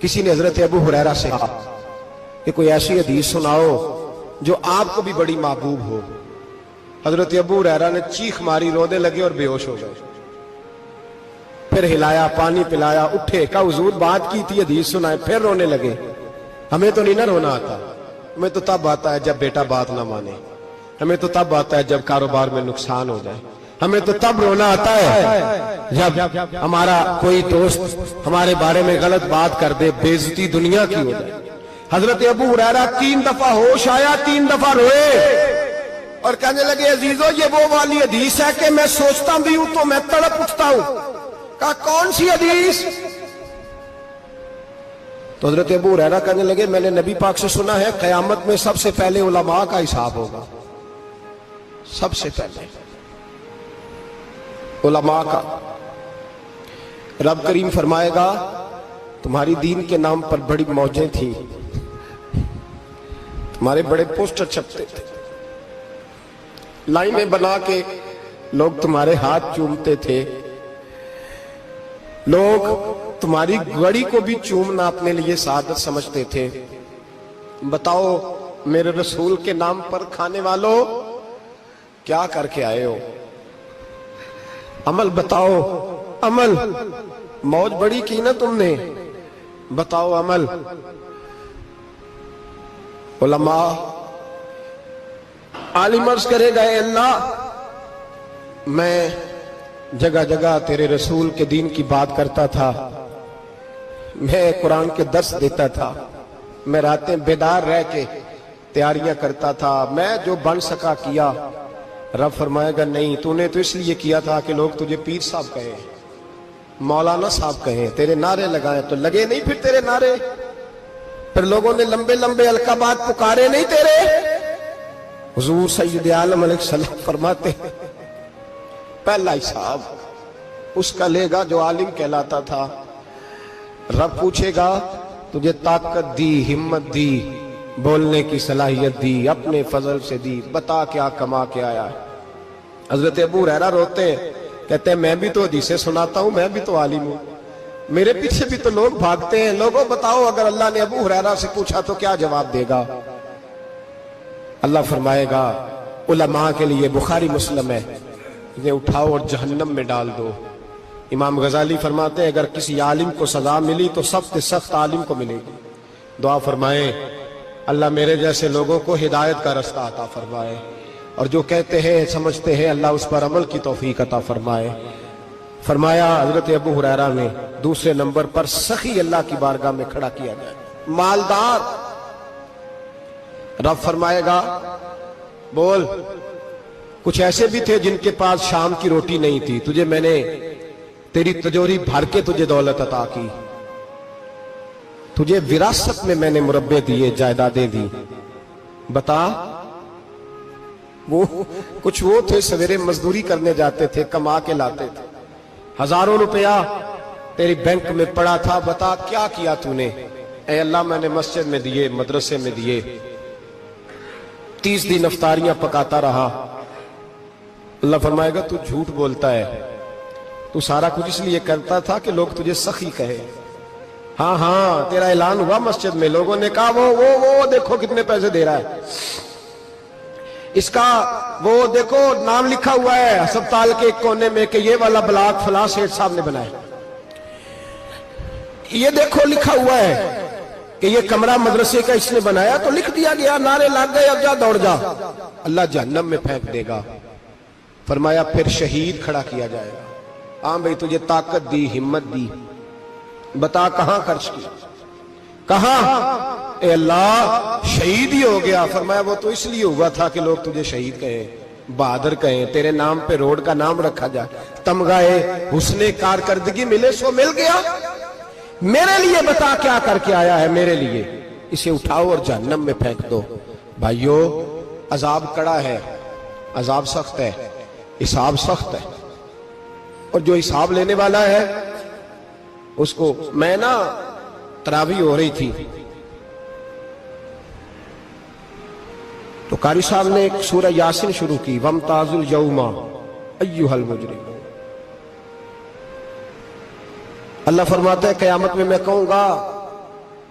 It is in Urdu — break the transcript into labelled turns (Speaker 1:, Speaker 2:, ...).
Speaker 1: کسی نے حضرت ابو ہریرہ سے کہا کہ کوئی ایسی حدیث سناؤ جو آپ کو بھی بڑی محبوب ہو۔ حضرت ابو ہریرہ نے چیخ ماری، رونے لگے اور بے ہوش ہو گئے۔ پھر ہلایا، پانی پلایا، اٹھے، کہا حضور بات کی تھی، حدیث سنائے، پھر رونے لگے۔ ہمیں تو نہیں نہ رونا آتا، ہمیں تو تب آتا ہے جب بیٹا بات نہ مانے، ہمیں تو تب آتا ہے جب کاروبار میں نقصان ہو جائے، ہمیں تو تب رونا آتا ہے جب ہمارا کوئی دوست ہمارے بارے میں غلط بات کر دے، بے عزتی دنیا کی ہو جائے۔ حضرت ابو ہریرہ 3 دفعہ ہوش آیا، 3 دفعہ روئے اور کہنے لگے عزیزو یہ وہ والی حدیث ہے کہ میں سوچتا بھی ہوں تو میں تڑپ اٹھتا ہوں۔ کہا کون سی حدیث؟ تو حضرت ابو ہریرہ کہنے لگے میں نے نبی پاک سے سنا ہے قیامت میں سب سے پہلے علماء کا حساب ہوگا، سب سے پہلے علماء کا۔ رب کریم فرمائے گا تمہاری دین کے نام پر بڑی موجیں تھیں، تمہارے بڑے پوسٹر چھپتے تھے، لائنیں بنا کے لوگ تمہارے ہاتھ چومتے تھے، لوگ تمہاری گڑی کو بھی چومنا اپنے لیے سعادت سمجھتے تھے۔ بتاؤ میرے رسول کے نام پر کھانے والوں کیا کر کے آئے ہو؟ عمل بتاؤ، عمل۔ موج بڑی کی نا تم نے، بتاؤ عمل۔ علماء عالم عرض کرے گا اے اللہ میں جگہ جگہ تیرے رسول کے دین کی بات کرتا تھا، میں قرآن کے درس دیتا تھا، میں راتیں بیدار رہ کے تیاریاں کرتا تھا، میں جو بن سکا کیا۔ رب فرمائے گا نہیں، تو نے تو اس لیے کیا تھا کہ لوگ تجھے پیر صاحب کہیں، مولانا صاحب کہیں، تیرے نعرے لگائیں، تو لگے نہیں پھر تیرے نعرے؟ پھر لوگوں نے لمبے لمبے القابات پکارے نہیں تیرے؟ حضور سید عالم علیہ السلام فرماتے ہیں پہلا حساب اس کا لے گا جو عالم کہلاتا تھا۔ رب پوچھے گا تجھے طاقت دی، ہمت دی، بولنے کی صلاحیت دی، اپنے فضل سے دی، بتا کیا کما کے آیا ہے۔ حضرت ابو ہریرہ روتے ہیں، کہتے ہیں میں بھی تو حدیثیں سناتا ہوں، میں بھی تو عالم ہوں، میرے پیچھے بھی تو لوگ بھاگتے ہیں۔ لوگوں بتاؤ اگر اللہ نے ابو ہریرہ سے پوچھا تو کیا جواب دے گا؟ اللہ فرمائے گا علماء کے لیے بخاری مسلم ہے، انہیں اٹھاؤ اور جہنم میں ڈال دو۔ امام غزالی فرماتے ہیں اگر کسی عالم کو سزا ملی تو سخت سخت عالم کو ملے گی۔ دعا فرمائیں اللہ میرے جیسے لوگوں کو ہدایت کا رستہ عطا فرمائے، اور جو کہتے ہیں سمجھتے ہیں اللہ اس پر عمل کی توفیق عطا فرمائے۔ فرمایا حضرت ابو ہریرہ میں دوسرے نمبر پر سخی اللہ کی بارگاہ میں کھڑا کیا جائے، مالدار۔ رب فرمائے گا بول، کچھ ایسے بھی تھے جن کے پاس شام کی روٹی نہیں تھی، تجھے میں نے تیری تجوری بھر کے تجھے دولت عطا کی، تجھے وراثت میں میں نے مربے دیے، جائیدادیں دی، بتا۔ وہ کچھ وہ تھے سویرے مزدوری کرنے جاتے تھے، کما کے لاتے تھے، ہزاروں روپیہ تیری بینک میں پڑا تھا، بتا کیا کیا تو نے؟ اے اللہ میں نے مسجد میں دیے، مدرسے میں دیے، 30 دن افطاریاں پکاتا رہا۔ اللہ فرمائے گا تو جھوٹ بولتا ہے، تو سارا کچھ اس لیے کرتا تھا کہ لوگ تجھے سخی کہے۔ ہاں ہاں تیرا اعلان ہوا مسجد میں، لوگوں نے کہا وہ دیکھو کتنے پیسے دے رہا ہے، اس کا وہ دیکھو نام لکھا ہوا ہے ہسپتال کے ایک کونے میں کہ یہ والا بلاک فلاں سیٹھ صاحب نے بنایا، یہ دیکھو لکھا ہوا ہے کہ یہ کمرہ مدرسے کا اس نے بنایا، تو لکھ دیا گیا، نعرے لگ گئے، اب جا دوڑ جا۔ اللہ جہنم میں پھینک دے گا۔ فرمایا پھر شہید کھڑا کیا جائے گا۔ ہاں بھئی تجھے طاقت دی، ہمت دی، بتا کہاں خرچ کی، کہاں؟ اے اللہ شہید ہی ہو گیا۔ فرمایا وہ تو اس لیے ہوا تھا کہ لوگ تجھے شہید کہیں، بہادر کہیں، تیرے نام پہ روڈ کا نام رکھا جائے، تمغہ حسن کارکردگی ملے، سو مل گیا۔ میرے لیے بتا کیا کر کے آیا ہے، میرے لیے، اسے اٹھاؤ اور جہنم میں پھینک دو۔ بھائیو عذاب کڑا ہے، عذاب سخت ہے، حساب سخت ہے، اور جو حساب لینے والا ہے اس کو میں نا تراویح ہو رہی تھی تو قاری صاحب نے ایک سورہ یاسین شروع کی، وَامْتَازُوا الْيَوْمَ أَيُّهَا الْمُجْرِمُونَ۔ اللہ فرماتا ہے قیامت میں کہوں گا